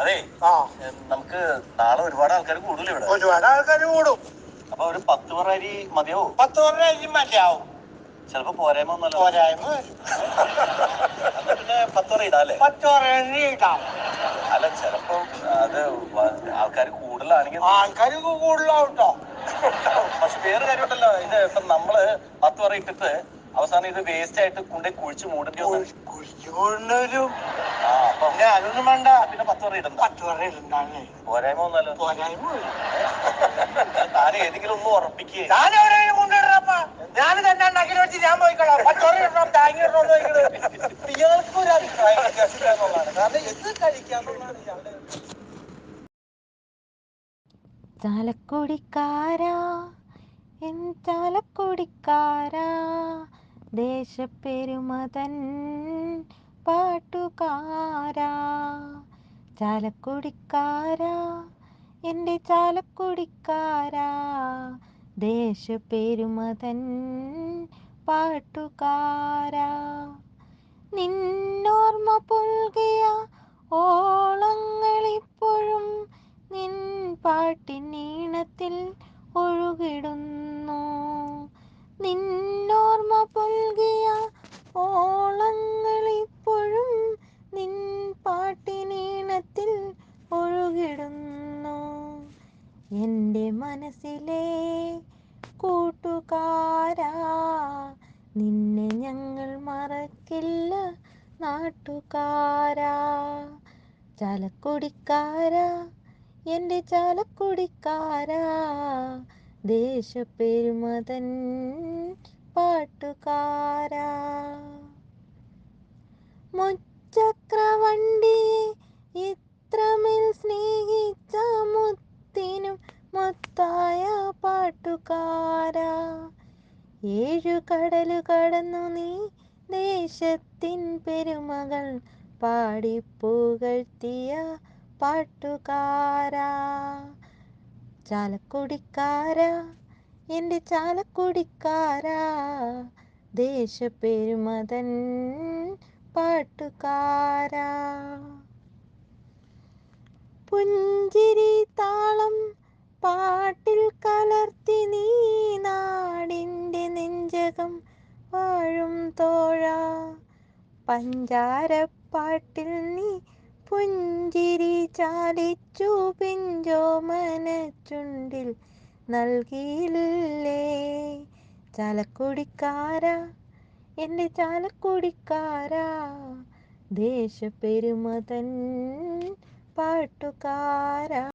അതെ, നമുക്ക് നാളെ ഒരുപാട് ആൾക്കാർ കൂടില്ല ഇവിടെ. ഒരുപാട് ആൾക്കാർ കൂടും. അപ്പൊ ഒരു 10 പറ അരി മതിയാവോ? 10 പറ അരി മതിയാവും. ചിലപ്പോ പോരായ്മ ഒന്നല്ല. പോരായ്മ പിന്നെ 10 പറ ഇടാല്ലേ? 10 പറ അരി ഇടാം. അല്ല, ചിലപ്പോ അത് ആൾക്കാർ കൂടുതലാണെങ്കിൽ. ആൾക്കാർ കൂടുതലാവും കേട്ടോ. പക്ഷെ വേറെ കാര്യമുണ്ടല്ലോ, ഇത് ഇപ്പൊ നമ്മള് 10 പറ ഇട്ടിട്ട് അവസാനം ഇത് വേസ്റ്റ് ആയിട്ട് കൊണ്ടേ കുഴിച്ചു മൂടേണ്ടി വരും. അതൊന്നും വേണ്ട. പിന്നെ 10 പറ ഇടണ്ട. 10 പറ ഇടണ്ടേ. പോരായ്മ ഒന്നല്ലോ. പോരായ്മ വരും. താൻ ഏതെങ്കിലും ഒന്ന് ഉറപ്പിക്കേ. ഞാൻ എവിടെയെങ്കിലും കൊണ്ടിടണപ്പാ. ഞാൻ തന്നെ ഉണ്ടാക്കി വെച്ച് ഞാൻ പോയിക്കളാം. 10 പറ ഇടണം, താങ്ങി ഇടണം. ഇയാൾക്ക് ഒരു അഭിപ്രായം വ്യത്യാസമുള്ളതാണ്. കാരണം എന്ത് കഴിക്കാന്നുള്ളതാണ് ഇയാളുടെ. ചാലക്കുടിക്കാരാ, എൻ ചാലക്കുടിക്കാരാ, ദേശപ്പെരുമതൻ പാട്ടുകാരാ. ചാലക്കുടിക്കാരാ, എൻ്റെ ചാലക്കുടിക്കാരാ, ദേശപ്പെരുമതൻ പാട്ടുകാരാ. നിന്നോർമ്മ പുൽകിയ ഓളങ്ങളിപ്പോഴും നിൻ പാട്ടിനീണത്തിൽ ഒഴുകിടുന്നു. നിന്നോർമ്മ പുൽകിയ ഓളങ്ങളിപ്പോഴും നിൻ പാട്ടിനീണത്തിൽ ഒഴുകിടുന്നു. എൻ്റെ മനസ്സിലെ കൂട്ടുകാരാ, നിന്നെ ഞങ്ങൾ മറക്കില്ല നാട്ടുകാരാ. ചാലക്കുടിക്കാരാ, എൻ്റെ ചാലക്കുടിക്കാരാ, ദേശപ്പെരുമതൻ പാട്ടുകാരാ. മുച്ചക്രവണ്ടിയെ ഇത്രമേൽ സ്നേഹിച്ച മുത്തിനും മുത്തായ പാട്ടുകാരാ. 7 കടല് കടന്നു നീ ദേശത്തിൻ പെരുമകൾ പാടിപ്പുകഴ്ത്തിയ പാട്ടുകാരാ. ചാലക്കുടിക്കാരാ, എൻ്റെ ചാലക്കുടിക്കാരാ, ദേശപ്പെരുമതൻ പാട്ടുകാരാ. പുഞ്ചിരി താളം പാട്ടിൽ കലർത്തി നീ നാടിൻ്റെ നെഞ്ചകം വാഴും തോഴാ. പഞ്ചാരപ്പാട്ടിൽ നീ പുഞ്ചിരി ചാലിച്ചു പിഞ്ചോമനച്ചുണ്ടിൽ നൽകിയില്ലേ. ചാലക്കുടിക്കാരാ, എൻ്റെ ചാലക്കുടിക്കാരാ, ദേശപ്പെരുമതൻ പാട്ടുകാരാ.